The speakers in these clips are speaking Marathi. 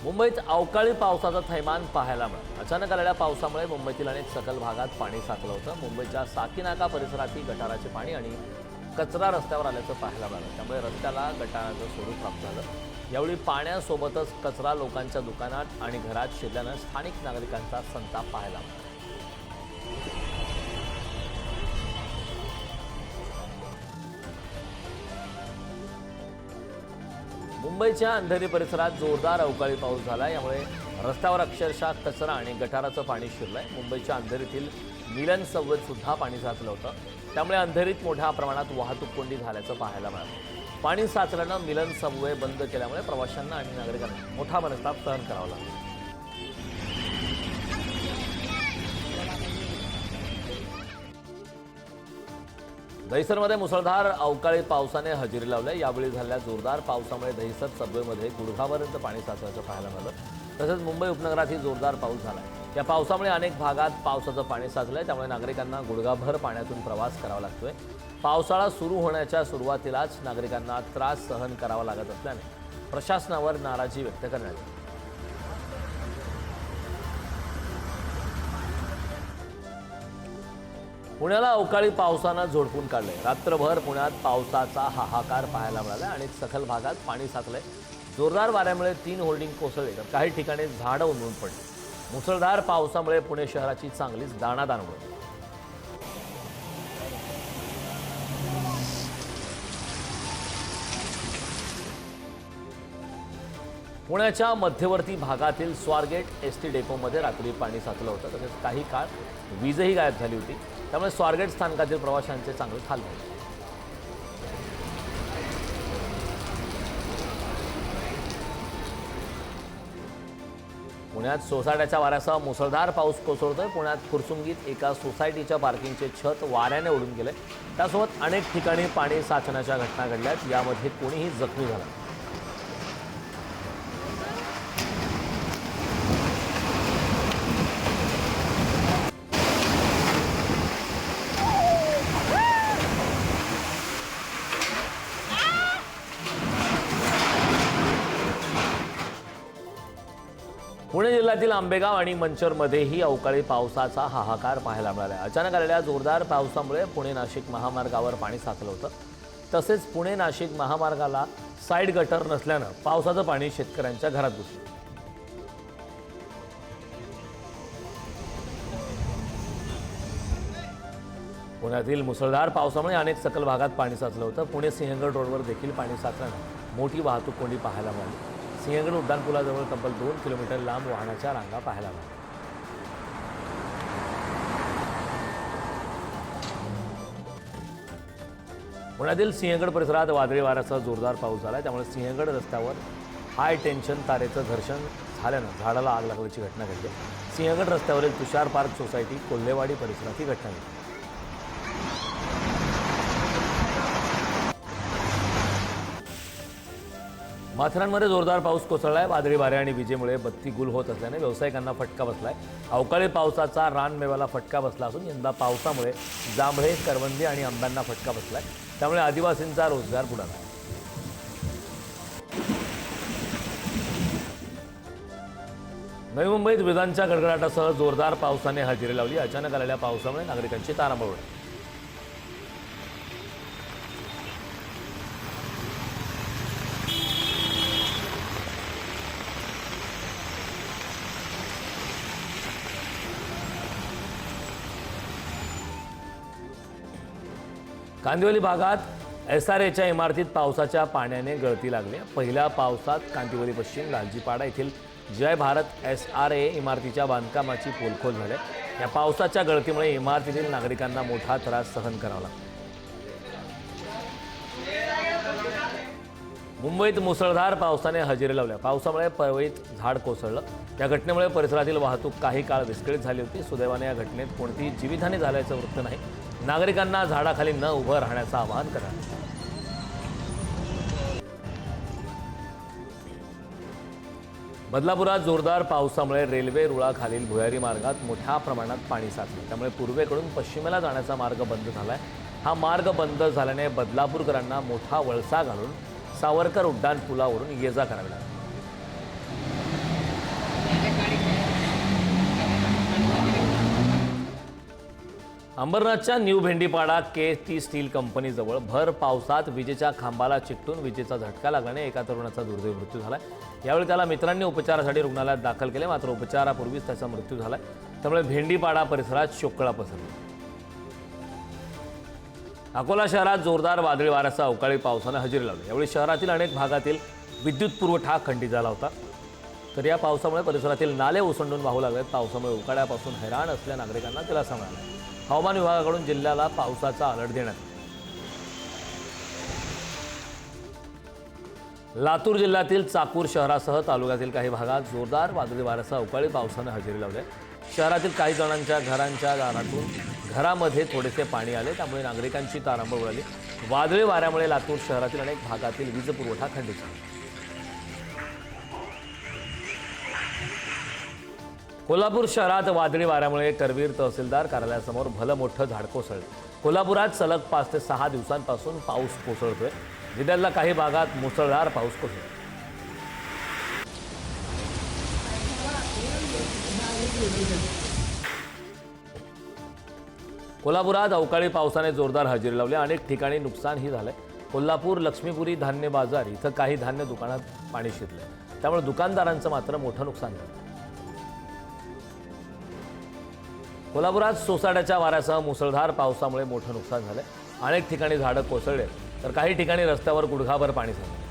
मुंबईत अवकाळी पावसाचं थैमान पाहायला मिळालं। अचानक आलेल्या पावसामुळे मुंबईतील अनेक सखल भागात पाणी साचलं होतं। मुंबईच्या साकीनाका परिसरातही गटाराचे पाणी आणि कचरा रस्त्यावर आल्याचं पाहायला मिळालं। त्यामुळे रस्त्याला गटाराचं स्वरूप प्राप्त झालं। यावेळी पाण्यासोबतच कचरा लोकांच्या दुकानात आणि घरात शिरल्यानं स्थानिक नागरिकांचा संताप पाहायला मिळाला। मुंबईच्या अंधेरी परिसरात जोरदार अवकाळी पाऊस झाला। यामुळे रस्त्यावर अक्षरशः कचरा आणि गटाराचं पाणी शिरलंय। मुंबईच्या अंधेरीतील मिलन सबवेत सुद्धा पाणी साचलं होतं। त्यामुळे अंधेरीत मोठ्या प्रमाणात वाहतूक कोंडी झाल्याचं पाहायला मिळालं। पाणी साचल्यानं मिलन सबवे बंद केल्यामुळे प्रवाशांना आणि नागरिकांना मोठा मनस्ताप सहन करावा लागला। दहिसरमध्ये मुसळधार अवकाळी पावसाने हजेरी लावली। यावेळी झालेल्या जोरदार पावसामुळे दहिसर सबवेमध्ये गुडघापर्यंत पाणी साचल्याचं पाहायला मिळालं। तसंच मुंबई उपनगरातही जोरदार पाऊस झाला। या पावसामुळे अनेक भागात पावसाचं पाणी साचलंय। त्यामुळे नागरिकांना गुडघाभर पाण्यातून प्रवास करावा लागतोय। पावसाळा सुरू होण्याच्या सुरुवातीलाच नागरिकांना त्रास सहन करावा लागत असल्याने प्रशासनावर नाराजी व्यक्त करण्यात आली। पुण्याला अवकाळी पावसानं झोडपून काढले। रात्रभर पुण्यात पावसाचा हाहाकार पाहायला मिळाला। अनेक सखल भागात पाणी साचलंय। जोरदार वाऱ्यामुळे 3 होर्डिंग कोसळले तर काही ठिकाणी झाडं उन्मळून पडली। मुसळधार पावसामुळे पुणे शहराची चांगलीच दाणादाण उडली। पुण्याच्या मध्यवर्ती भागातील स्वारगेट एसटी डेपोमध्ये रात्री पाणी साचलं होतं। तसेच काही काळ वीजही गायब झाली होती। त्यामुळे स्वारगेट स्थानकातील प्रवाशांचे चांगले हाल झाले। पुण्यात सोसाट्याच्या वाऱ्यासह मुसळधार पाऊस कोसळतोय। पुण्यात फुरसुंगीत एका सोसायटीच्या पार्किंगचे छत वाऱ्याने उडून गेले। त्यासोबत अनेक ठिकाणी पाणी साचण्याच्या घटना घडल्यात। यामध्ये कोणीही जखमी झालं नाही। पुणे जिल्ह्यातील आंबेगाव आणि मंचरमध्येही अवकाळी पावसाचा हाहाकार पाहायला मिळाला। अचानक आलेल्या जोरदार पावसामुळे पुणे नाशिक महामार्गावर पाणी साचलं होतं। तसेच पुणे नाशिक महामार्गाला साईड गटर नसल्यानं पावसाचं पाणी शेतकऱ्यांच्या घरात घुसलं। पुण्यातील मुसळधार पावसामुळे अनेक सखल भागात पाणी साचलं होतं। पुणे सिंहगड रोडवर देखील पाणी साचल्यानं मोठी वाहतूक कोंडी पाहायला मिळाली। सिंहगड उड्डाणपुलाजवळ तब्बल 2 किलोमीटर लांब वाहनाच्या रांगा पाहायला मिळाल्या। पुण्यातील सिंहगड परिसरात वादळी वाऱ्यासह जोरदार पाऊस झाला। त्यामुळे सिंहगड रस्त्यावर हाय टेन्शन तारेचं घर्षण झाल्यानं झाडाला आग लागल्याची घटना घडली। सिंहगड रस्त्यावरील तुषार पार्क सोसायटी कोल्हेवाडी परिसरात ही घटना घडली। माथेरानमध्ये जोरदार पाऊस कोसळलाय। वादळी वारे आणि विजेमुळे बत्ती गुल होत असल्याने व्यावसायिकांना फटका बसलाय। अवकाळी पावसाचा रानमेव्याला फटका बसला असून यंदा पावसामुळे जांभळे, करवंदी आणि आंब्यांना फटका बसलाय। त्यामुळे आदिवासींचा रोजगार बुडाला। नवी मुंबईत विजांच्या गडगडाटासह जोरदार पावसाने हजेरी लावली। अचानक आलेल्या पावसामुळे नागरिकांची तारांबळ उडाली। कांदिवली भागात SRAच्या इमारतीत पावसाच्या पाण्याने गळती लागली। पहिल्या पावसात कांदिवली पश्चिम लालजीपाडा येथील जय भारत SRA इमारतीच्या बांधकामाची पोलखोल झाली। या पावसाच्या गळतीमुळे इमारतीतील नागरिकांना मोठा त्रास सहन करावा लागला। मुंबईत मुसळधार पावसाने हजेरी लावल्या। पावसामुळे पवईत झाड कोसळलं। या घटनेमुळे परिसरातील वाहतूक काही काळ विस्कळीत झाली होती। सुदैवाने या घटनेत कोणतीही जीवितहानी झाल्याचं वृत्त नाही। नागरिकांना झाडाखाली न उभं राहण्याचं आवाहन करण्यात आलं। बदलापुरात जोरदार पावसामुळे रेल्वे रुळाखालील भुयारी मार्गात मोठ्या प्रमाणात पाणी साचलं। त्यामुळे पूर्वेकडून पश्चिमेला जाण्याचा मार्ग बंद झालाय। हा मार्ग बंद झाल्याने बदलापूरकरांना मोठा वळसा घालून सावरकर उड्डाणपुलावरून ये जा करावी लागली। अंबरनाथच्या न्यू भेंडीपाडा KT स्टील कंपनीजवळ भर पावसात विजेच्या खांबाला चिकटून विजेचा झटका लागल्याने एका तरुणाचा दुर्दैवी मृत्यू झालाय। यावेळी त्याला मित्रांनी उपचारासाठी रुग्णालयात दाखल केले, मात्र उपचारापूर्वीच त्याचा मृत्यू झालाय। त्यामुळे भेंडीपाडा परिसरात शोककळा पसरली। अकोला शहरात जोरदार वादळी वाऱ्यासह अवकाळी पावसाने हजेरी लावली। यावेळी शहरातील अनेक भागातील विद्युत पुरवठा खंडित झाला होता। तर या पावसामुळे परिसरातील नाले ओसंडून वाहू लागलेत। पावसामुळे उकाड्यापासून हैराण असलेल्या नागरिकांना दिलासा मिळाला। हवामान विभागाकडून जिल्ह्याला पावसाचा अलर्ट देण्यात आला। लातूर जिल्ह्यातील चाकूर शहरासह तालुक्यातील काही भागात जोरदार वादळी वाऱ्यासह अवकाळी पावसाने हजेरी लावली। शहरातील काही जणांच्या घरांच्या दारातून घरामध्ये थोडेसे पाणी आले, त्यामुळे नागरिकांची तारांबळ उडाली। वादळी वाऱ्यामुळे लातूर शहरातील अनेक भागातील वीज पुरवठा खंडित झाला। कोल्हापूर शहरात वादळी वाऱ्यामुळे करवीर तहसीलदार कार्यालयासमोर भलं मोठं झाड कोसळलं। कोल्हापुरात सलग 5 ते 6 दिवसांपासून पाऊस कोसळतोय। जिल्ह्यातल्या काही भागात मुसळधार पाऊस कोसळला। कोल्हापुरात अवकाळी पावसाने जोरदार हजेरी लावली। अनेक ठिकाणी नुकसानही झालंय। कोल्हापूर लक्ष्मीपुरी धान्य बाजार इथं काही धान्य दुकानात पाणी शिरलंय, त्यामुळे दुकानदारांचं मात्र मोठं नुकसान झालं। कोल्हापुरात सोसाट्याच्या वाऱ्यासह मुसळधार पावसामुळे मोठं नुकसान झालंय। अनेक ठिकाणी झाडं कोसळले, तर काही ठिकाणी रस्त्यावर गुडघाभर पाणी साचलं।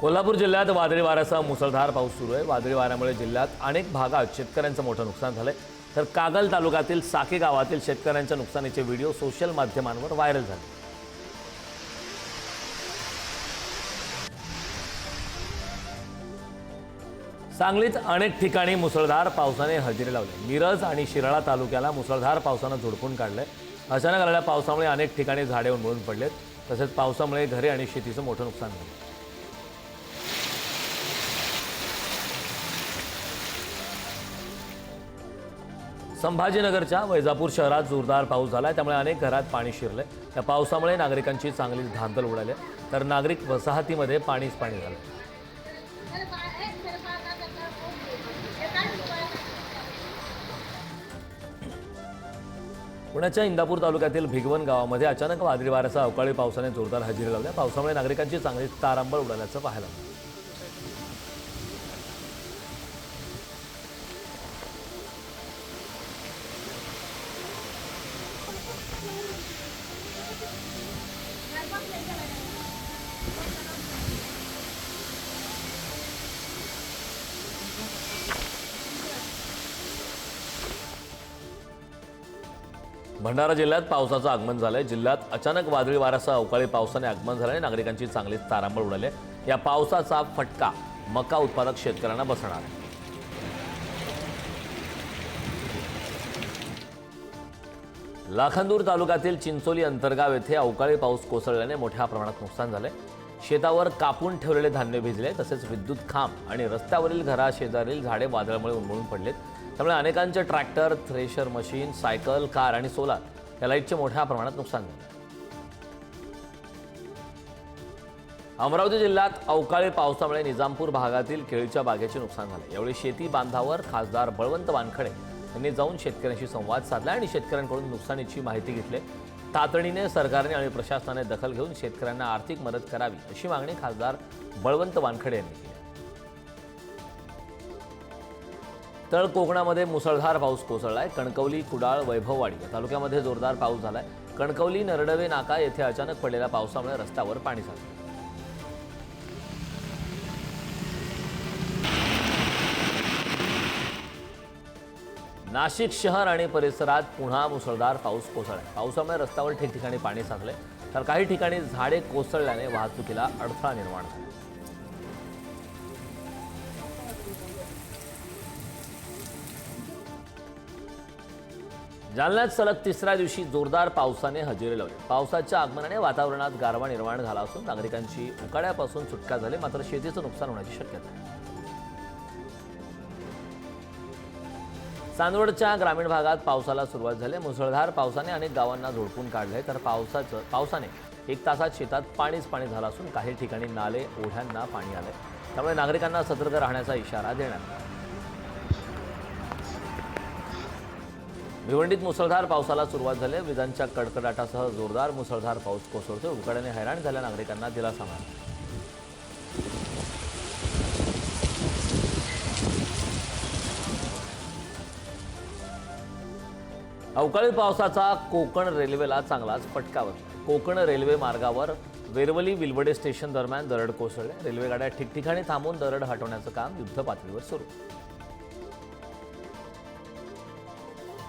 कोल्हापूर जिल्ह्यात वादळी वाऱ्यासह मुसळधार पाऊस सुरू आहे। वादळी वाऱ्यामुळे जिल्ह्यात अनेक भागात शेतकऱ्यांचं मोठं नुकसान झालंय। तर कागल तालुक्यातील साके गावातील शेतकऱ्यांच्या नुकसानीचे व्हिडिओ सोशल माध्यमांवर व्हायरल झाले। सांगलीत अनेक ठिकाणी मुसळधार पावसाने हजेरी लावली। मिरज आणि शिराळा तालुक्याला मुसळधार पावसानं झोडपून काढलंय। अचानक आलेल्या पावसामुळे अनेक ठिकाणी झाडे उन्मळून पडलेत, तसेच पावसामुळे घरे आणि शेतीचं मोठं नुकसान झालं। संभाजीनगरच्या वैजापूर शहरात जोरदार पाऊस झालाय, त्यामुळे अनेक घरात पाणी शिरलंय। या पावसामुळे नागरिकांची चांगली धांदल उडाली, तर नागरिक वसाहतीमध्ये पाणीच पाणी झालं। पुण्याच्या इंदापूर तालुक्यातील भिगवण गावामध्ये अचानक वादळी वाऱ्यासह अवकाळी पावसाने जोरदार हजेरी लावली। पावसामुळे नागरिकांची चांगली तारांबळ उडाल्याचं पाहायला मिळालं। भंडारा जिल्ह्यात पावसाचं आगमन झालंय। जिल्ह्यात अचानक वादळी वाऱ्यासह अवकाळी पावसाने आगमन झाल्याने नागरिकांची चांगलीच तारांबळ उडाली आहे। या पावसाचा फटका मका उत्पादक शेतकऱ्यांना बसणार आहे। लाखांदूर तालुक्यातील चिंचोली अंतरगाव येथे अवकाळी पाऊस कोसळल्याने मोठ्या प्रमाणात नुकसान झाले। शेतावर कापून ठेवलेले धान्य भिजले, तसेच विद्युत खांब आणि रस्त्यावरील घराशेजारील झाडे वादळामुळे उन्मळून पडलेत। त्यामुळे अनेकांचे tractor, thresher machine, cycle, car आणि सोलार या लाईटचे मोठ्या प्रमाणात नुकसान झाले। अमरावती जिल्ह्यात अवकाळी पावसामुळे निजामपूर भागातील केळीच्या बागेचे नुकसान झाले। यावेळी शेती बांधावर खासदार बळवंत वानखडे यांनी जाऊन शेतकऱ्यांशी संवाद साधला आणि शेतकऱ्यांकडून नुकसानीची माहिती घेतली। तातडीने सरकारने आणि प्रशासनाने दखल घेऊन शेतकऱ्यांना आर्थिक मदत करावी अशी मागणी खासदार बळवंत वानखडे यांनी केली। तळ कोकणामध्ये मुसळधार पाऊस कोसळलाय। कणकवली, कुडाळ, वैभववाडी या तालुक्यामध्ये जोरदार पाऊस झालाय। कणकवली नरडवे नाका येथे अचानक पडलेल्या पावसामुळे रस्त्यावर पाणी साचलं। नाशिक शहर आणि परिसरात पुन्हा मुसळधार पाऊस कोसळलाय। पावसामुळे रस्त्यावर ठिकठिकाणी पाणी साचले, तर काही ठिकाणी झाडे कोसळल्याने वाहतुकीला अडथळा निर्माण झाला। जालन्यात सलग तिसऱ्या दिवशी जोरदार पावसाने हजेरी लावली। पावसाच्या आगमनाने वातावरणात गारवा निर्माण झाला असून नागरिकांची उकाड्यापासून सुटका झाली, मात्र शेतीचं नुकसान होण्याची शक्यता आहे। चांदवडच्या ग्रामीण भागात पावसाला सुरुवात झाली। मुसळधार पावसाने अनेक गावांना झोडपून काढले, तर पावसाने 1 तासात शेतात पाणीच पाणी झालं असून काही ठिकाणी नाले ओढ्यांना पाणी आले। त्यामुळे नागरिकांना सतर्क राहण्याचा इशारा देण्यात आला. भिवंडीत मुसळधार पावसाला सुरुवात झाली. विजांच्या कडकडाटासह जोरदार मुसळधार पाऊस कोसळतोय. उकाड्याने हैराण झालेल्या नागरिकांना दिलासा मिळाला. अवकाळी पावसाचा कोकण रेल्वेला चांगलाच फटका बसला. कोकण रेल्वे मार्गावर वेरवली विलवडे स्टेशन दरम्यान दरड कोसळले. रेल्वे गाड्या ठिकठिकाणी थांबून दरड हटवण्याचं काम युद्धपातळीवर सुरू.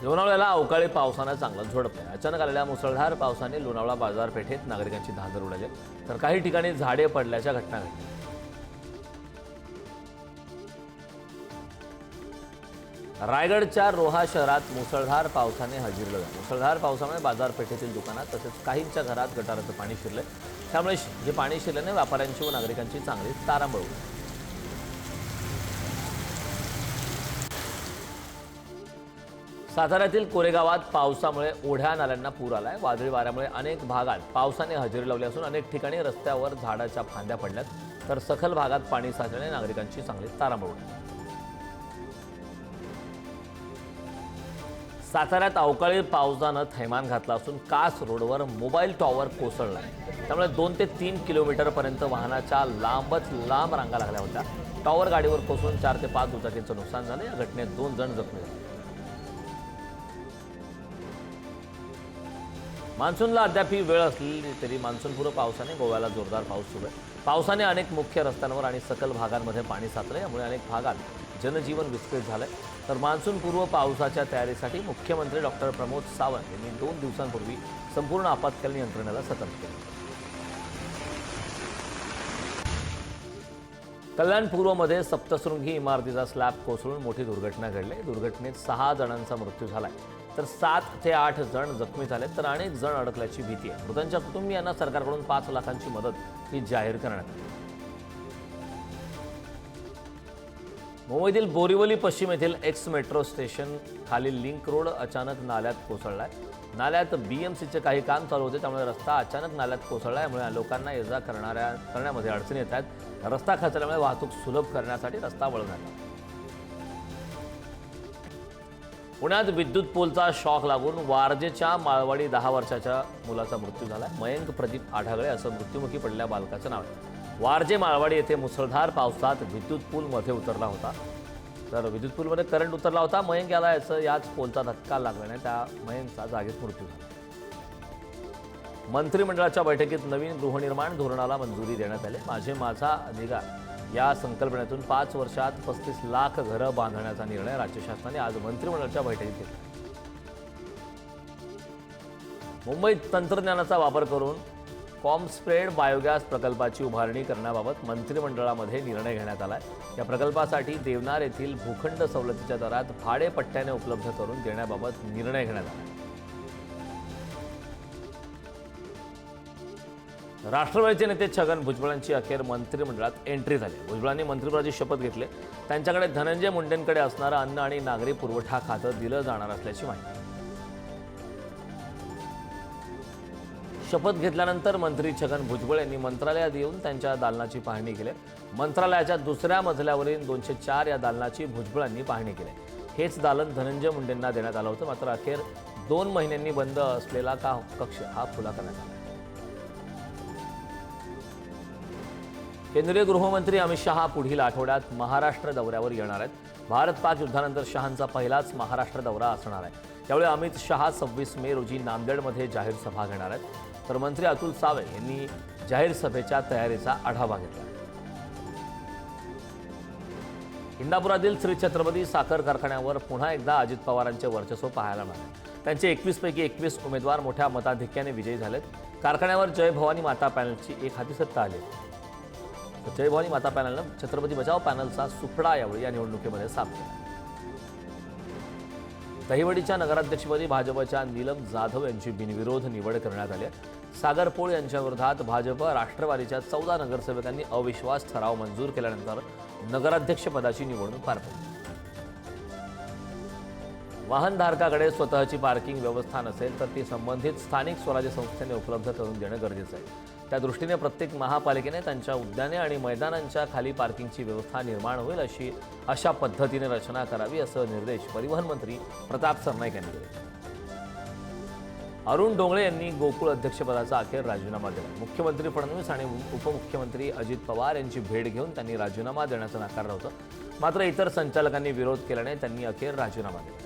लोणावळ्याला अवकाळी पावसानं चांगलं झोडपलं. अचानक आलेल्या मुसळधार पावसाने लोणावळा बाजारपेठेत नागरिकांची धांदल उडाली, तर काही ठिकाणी झाडे पडल्याच्या घटना घडल्या. रायगडच्या रोहा शहरात मुसळधार पावसाने हजेरी लावली. मुसळधार पावसामुळे बाजारपेठेतील दुकानात तसेच काहींच्या घरात गटाराचं पाणी शिरलं. त्यामुळे हे पाणी शिरल्याने व्यापाऱ्यांची व नागरिकांची चांगलीच तारांबळ उडली. साताऱ्यातील कोरेगावात पावसामुळे ओढ्या नाल्यांना पूर आलाय. वादळी वाऱ्यामुळे अनेक भागात पावसाने हजेरी लावली असून अनेक ठिकाणी रस्त्यावर झाडाच्या फांद्या पडल्यात, तर सखल भागात पाणी साचल्याने नागरिकांची चांगलीच तारांबळ उडली. साताऱ्यात अवकाळी पावसानं थैमान घातला असून कास रोडवर मोबाईल टॉवर कोसळला. त्यामुळे 2 ते 3 किलोमीटरपर्यंत वाहनाच्या लांबच लांब रांगा लागल्या होत्या. टॉवर गाडीवर कोसळून 4 ते 5 दुचाकींचं नुकसान झालं. या घटनेत 2 जण जखमी झाले. मान्सूनला अद्यापही वेळ असली तरी मान्सूनपूर्व पावसाने गोव्याला जोरदार पाऊस सुरू आहे. पावसाने अनेक मुख्य रस्त्यांवर आणि सकल भागांमध्ये पाणी साचले. यामुळे अनेक भागात जनजीवन विस्कळीत झालंय. तर मान्सूनपूर्व पावसाच्या तयारीसाठी मुख्यमंत्री डॉक्टर प्रमोद सावंत यांनी 2 दिवसांपूर्वी संपूर्ण आपत्कालीन यंत्रणेला सतर्क केलं. कल्याणपूर्वमध्ये सप्तशृंगी इमारतीचा स्लॅब कोसळून मोठी दुर्घटना घडली. दुर्घटनेत 6 जणांचा मृत्यू झालाय, तर 7 ते 8 जण जखमी झाले, तर अनेक जण अडकल्याची भीती आहे. मृतांच्या कुटुंबियांना सरकारकडून 5 लाखांची मदत ही जाहीर करण्यात आली. मुंबईतील बोरिवली पश्चिम येथील एक्स मेट्रो स्टेशन खालील लिंक रोड अचानक नाल्यात कोसळलाय. नाल्यात बीएमसीचे काही काम चालू होते, त्यामुळे रस्ता अचानक नाल्यात कोसळला. यामुळे लोकांना ये जा करण्यामध्ये अडचणी येत आहेत. रस्ता खचल्यामुळे वाहतूक सुलभ करण्यासाठी रस्ता वळवण्यात आला. पुण्यात विद्युत पोलचा शॉक लागून वारजेच्या माळवाडी 10 वर्षाच्या मुलाचा मृत्यू झाला. मयंक प्रदीप आढागळे असं मृत्युमुखी पडलेल्या बालकाचं नाव आहे. वारजे माळवाडी येथे मुसळधार पावसात विद्युत पूलमध्ये उतरला होता. तर विद्युत पूलमध्ये करंट उतरला होता. मयंक याच पोलचा धक्का लागल्याने त्या मयंकचा जागीच मृत्यू झाला. मंत्रिमंडळाच्या बैठकीत नवीन गृहनिर्माण धोरणाला मंजुरी देण्यात आली. माझे माझा अधिकार या संकल्पनेतून 5 वर्षात 35 लाख घरं बांधण्याचा निर्णय राज्य शासनाने आज मंत्रिमंडळाच्या बैठकीत घेतला. मुंबईत तंत्रज्ञानाचा वापर करून कॉमस्प्रेड बायोगॅस प्रकल्पाची उभारणी करण्याबाबत मंत्रिमंडळामध्ये निर्णय घेण्यात आला आहे. या प्रकल्पासाठी देवनार येथील भूखंड सवलतीच्या दरात भाडेपट्ट्याने उपलब्ध करून देण्याबाबत निर्णय घेण्यात आला. राष्ट्रवादीचे नेते छगन भुजबळांची अखेर मंत्रिमंडळात एंट्री झाली. भुजबळांनी मंत्रिपदाची शपथ घेतली. त्यांच्याकडे धनंजय मुंडेंकडे असणारं अन्न आणि नागरी पुरवठा खातं दिलं जाणार असल्याची माहिती. शपथ घेतल्यानंतर मंत्री छगन भुजबळ यांनी मंत्रालयात येऊन त्यांच्या दालनाची पाहणी केली. मंत्रालयाच्या 2ऱ्या मजल्यावरील 204 या दालनाची भुजबळांनी पाहणी केली. हेच दालन धनंजय मुंडेंना देण्यात आलं होतं. मात्र अखेर 2 महिन्यांनी बंद असलेला कक्ष हा खुला करण्यात आला. केंद्रीय गृहमंत्री अमित शहा पुढील आठवड्यात महाराष्ट्र दौऱ्यावर येणार आहेत. भारत पाक युद्धानंतर शहांचा पहिलाच महाराष्ट्र दौरा असणार आहे. त्यावेळी अमित शहा 26 मे रोजी नांदेडमध्ये जाहीर सभा घेणार आहेत. तर मंत्री अतुल सावे यांनी जाहीर सभेच्या तयारीचा आढावा घेतला. इंदापुरातील श्री छत्रपती साखर कारखान्यावर पुन्हा एकदा अजित पवारांचे वर्चस्व पाहायला मिळाले. त्यांचे 21 पैकी 21 उमेदवार मोठ्या मताधिक्याने विजयी झालेत. कारखान्यावर जय भवानी माता पॅनलची एक हाती सत्ता आली. जय भवानी माता पॅनलनं छत्रपती बचाव पॅनलचा सुपडा यावेळी या निवडणुकीमध्ये साफ केला. दहिवडीच्या नगराध्यक्षपदी भाजपच्या नीलम जाधव यांची बिनविरोध निवड करण्यात आली. सागर पोळ यांच्या विरोधात भाजप राष्ट्रवादीच्या 14 नगरसेवकांनी अविश्वास ठराव मंजूर केल्यानंतर नगराध्यक्षपदाची निवडणूक पार पडली. वाहनधारकाकडे स्वतःची पार्किंग व्यवस्था नसेल तर ती संबंधित स्थानिक स्वराज्य संस्थेने उपलब्ध करून देणं गरजेचं आहे. त्या दृष्टीने प्रत्येक महापालिकेने त्यांच्या उद्याने आणि मैदानांच्या खाली पार्किंगची व्यवस्था निर्माण होईल अशा पद्धतीने रचना करावी असं निर्देश परिवहन मंत्री प्रताप सरनाईक यांनी दिले. अरुण डोंगळे यांनी गोकुळ अध्यक्षपदाचा अखेर राजीनामा दिला. मुख्यमंत्री फडणवीस आणि उपमुख्यमंत्री अजित पवार यांची भेट घेऊन त्यांनी राजीनामा देण्याचं नाकारलं होतं. मात्र इतर संचालकांनी विरोध केल्याने त्यांनी अखेर राजीनामा दिला.